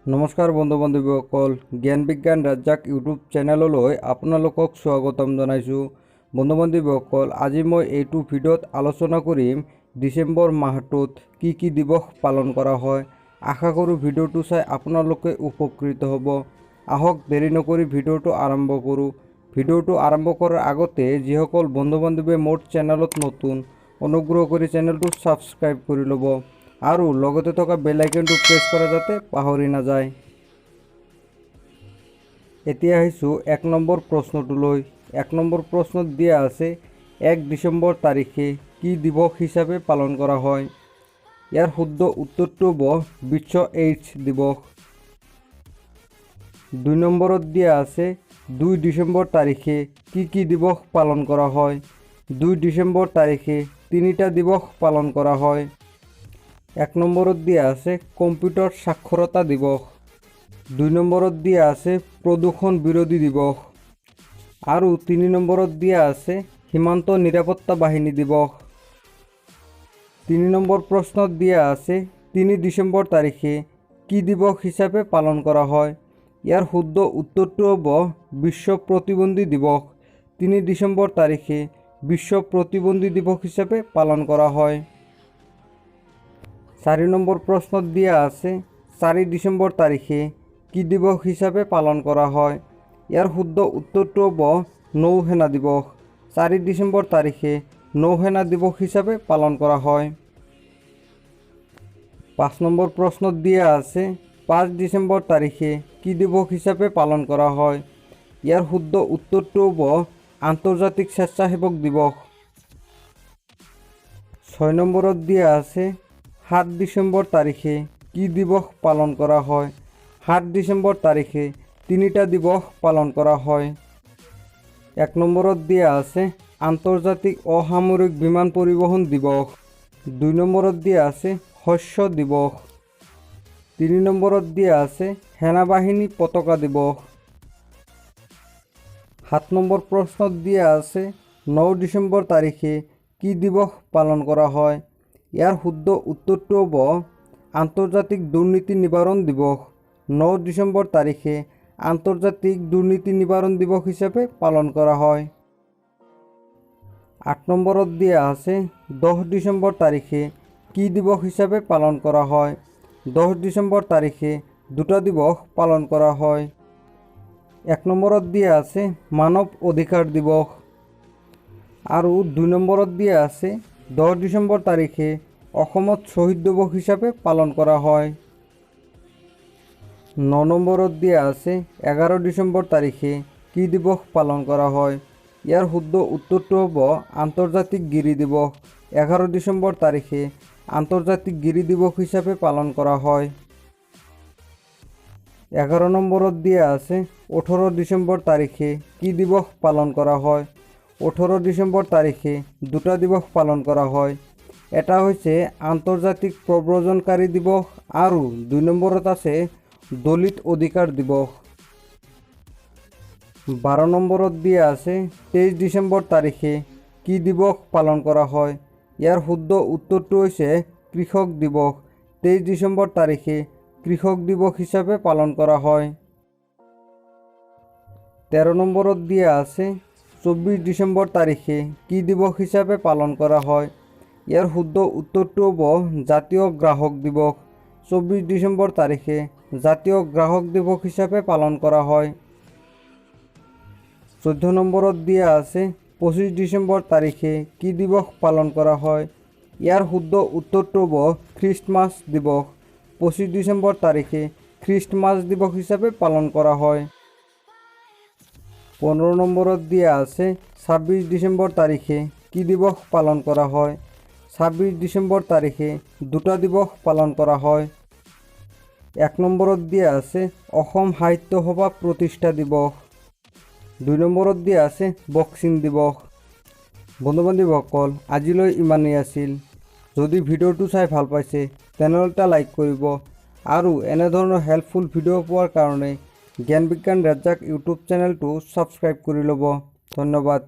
নমস্কাৰ বন্ধু বান্ধৱীসকল, জ্ঞান বিজ্ঞান ৰাজ্জাক ইউটিউব চেনেললৈ আপোনালোকক স্বাগতম জনাইছোঁ। বন্ধু বান্ধৱীসকল, আজি মই এইটো ভিডিঅ'ত আলোচনা কৰিম ডিচেম্বৰ মাহটোত কি দিৱস পালন কৰা হয়। আশা কৰোঁ ভিডিঅ'টো চাই আপোনালোকে উপকৃত হ'ব। আহক দেৰি নকৰি ভিডিঅ'টো আৰম্ভ কৰোঁ। ভিডিঅ'টো আৰম্ভ কৰাৰ আগতে যিসকল বন্ধু বান্ধৱীয়ে মোৰ চেনেলত নতুন, অনুগ্ৰহ কৰি চেনেলটো ছাবস্ক্ৰাইব কৰি ল'ব আৰু লগতে থকা বেল আইকনটো প্ৰেছ কৰা যাতে পাহৰি নাযায়। এতিয়া আহিছোঁ 1 নম্বৰ প্ৰশ্নটোলৈ। 1 নম্বৰ প্ৰশ্নত দিয়া আছে 1 ডিচেম্বৰ তাৰিখে কি দিৱস হিচাপে পালন কৰা হয়। ইয়াৰ শুদ্ধ উত্তৰটো হ'ব বিশ্ব এইডছ দিৱস। 2 নম্বৰত দিয়া আছে 2 ডিচেম্বৰ তাৰিখে কি দিৱস পালন কৰা হয়। 2 ডিচেম্বৰ তাৰিখে 3টা দিৱস পালন কৰা হয়। 1 নম্বৰত দিয়া আছে কম্পিউটাৰ সাক্ষৰতা দিৱস। 2 নম্বৰত দিয়া আছে প্ৰদূষণ বিৰোধী দিৱস আৰু 3 নম্বৰত দিয়া আছে সীমান্ত নিৰাপত্তা বাহিনী দিৱস। 3 নম্বৰ প্ৰশ্নত দিয়া আছে 3 ডিচেম্বৰ তাৰিখে কি দিৱস হিচাপে পালন কৰা হয়। ইয়াৰ শুদ্ধ উত্তৰটো হ'ব বিশ্ব প্ৰতিবন্ধী দিৱস। 3 ডিচেম্বৰ তাৰিখে বিশ্ব প্ৰতিবন্ধী দিৱস হিচাপে পালন কৰা হয়। 4 নম্বৰ প্ৰশ্নত দিয়া আছে 4 ডিচেম্বৰ তাৰিখে কি দিৱস হিচাপে পালন কৰা হয়। ইয়াৰ শুদ্ধ উত্তৰটো হ'ব নৌসেনা দিৱস। 4 ডিচেম্বৰ তাৰিখে নৌসেনা দিৱস হিচাপে পালন কৰা হয়। 5 নম্বৰ প্ৰশ্নত দিয়া আছে 5 ডিচেম্বৰ তাৰিখে কি দিৱস হিচাপে পালন কৰা হয়। ইয়াৰ শুদ্ধ উত্তৰটো হ'ব আন্তৰ্জাতিক স্বেচ্ছাসেৱক দিৱস। 6 নম্বৰত দিয়া আছে 7 ডিচেম্বৰ তাৰিখে কি দিৱস পালন কৰা হয়। 7 ডিচেম্বৰ তাৰিখে 3টা দিৱস পালন কৰা হয়। 1 নম্বৰত দিয়া আছে আন্তৰ্জাতিক অসামৰিক বিমান পৰিবহণ দিৱস। 2 নম্বৰত দিয়া আছে শস্য দিৱস। 3 নম্বৰত দিয়া আছে সেনাবাহিনী পতাকা দিৱস। 7 নম্বৰ প্ৰশ্নত দিয়া আছে 9 ডিচেম্বৰ তাৰিখে কি দিৱস পালন কৰা হয়। ইয়াৰ শুদ্ধ উত্তৰটো হ'ব আন্তৰ্জাতিক দুৰ্নীতি নিবাৰণ দিৱস। 9 ডিচেম্বৰ তাৰিখে আন্তৰ্জাতিক দুৰ্নীতি নিবাৰণ দিৱস হিচাপে পালন কৰা হয়। 8 নম্বৰত দিয়া আছে 10 ডিচেম্বৰ তাৰিখে কি দিৱস হিচাপে পালন কৰা হয়। 10 ডিচেম্বৰ তাৰিখে 2টা দিৱস পালন কৰা হয়। 1 নম্বৰত দিয়া আছে মানৱ অধিকাৰ দিৱস আৰু 2 নম্বৰত দিয়া আছে 10 ডিচেম্বৰ তাৰিখে অসমত শ্বহীদ দিৱস হিচাপে পালন কৰা হয়। 9 নম্বৰত দিয়া আছে 11 ডিচেম্বৰ তাৰিখে কি দিৱস পালন কৰা হয়। ইয়াৰ শুদ্ধ উত্তৰটো হ'ব আন্তৰ্জাতিক গিৰি দিৱস। 11 ডিচেম্বৰ তাৰিখে আন্তৰ্জাতিক গিৰি দিৱস হিচাপে পালন কৰা হয়। 11 নম্বৰত দিয়া আছে 18 ডিচেম্বৰ তাৰিখে কি দিৱস পালন কৰা হয়। 18 ডিচেম্বৰ তাৰিখে 2টা দিৱস পালন কৰা হয়। এটা হৈছে আন্তৰ্জাতিক প্ৰব্ৰজনকাৰী দিৱস আৰু 2 নম্বৰত আছে দলিত অধিকাৰ দিৱস। 12 নম্বৰত দিয়া আছে 23 ডিচেম্বৰ তাৰিখে কি দিৱস পালন কৰা হয়। ইয়াৰ শুদ্ধ উত্তৰটো হৈছে কৃষক দিৱস। 23 ডিচেম্বৰ তাৰিখে কৃষক দিৱস হিচাপে পালন কৰা হয়। 13 নম্বৰত দিয়া আছে 24 ডিচেম্বৰ তাৰিখে কি দিৱস হিচাপে পালন কৰা হয়। ইয়াৰ শুদ্ধ উত্তৰটো হ'ব জাতীয় গ্ৰাহক দিৱস। 24 ডিচেম্বৰ তাৰিখে জাতীয় গ্ৰাহক দিৱস হিচাপে পালন কৰা হয়। 14 নম্বৰত দিয়া আছে 25 ডিচেম্বৰ তাৰিখে কি দিৱস পালন কৰা হয়। ইয়াৰ শুদ্ধ উত্তৰটো হ'ব খ্ৰীষ্টমাছ দিৱস। 25 ডিচেম্বৰ তাৰিখে খ্ৰীষ্টমাছ দিৱস হিচাপে পালন কৰা হয়। 15 নম্বৰত দিয়া আছে 26 ডিচেম্বৰ তাৰিখে কি দিৱস পালন কৰা হয়। 26 ডিচেম্বৰ তাৰিখে 2টা দিৱস পালন কৰা হয়। 1 নম্বৰত দিয়া আছে অসম সাহিত্য সভা প্ৰতিষ্ঠা দিৱস। 2 নম্বৰত দিয়া আছে বক্সিং দিৱস। বন্ধু বান্ধৱীসকল, আজিলৈ ইমানেই আছিল। যদি ভিডিঅ'টো চাই ভাল পাইছে তেনেহ'লে এটা লাইক কৰিব আৰু এনেধৰণৰ হেল্পফুল ভিডিঅ' পোৱাৰ কাৰণে জ্ঞান বিজ্ঞান ৰাজ্জাক ইউটিউব চেনেলটো ছাবস্ক্ৰাইব কৰি ল'ব। ধন্যবাদ।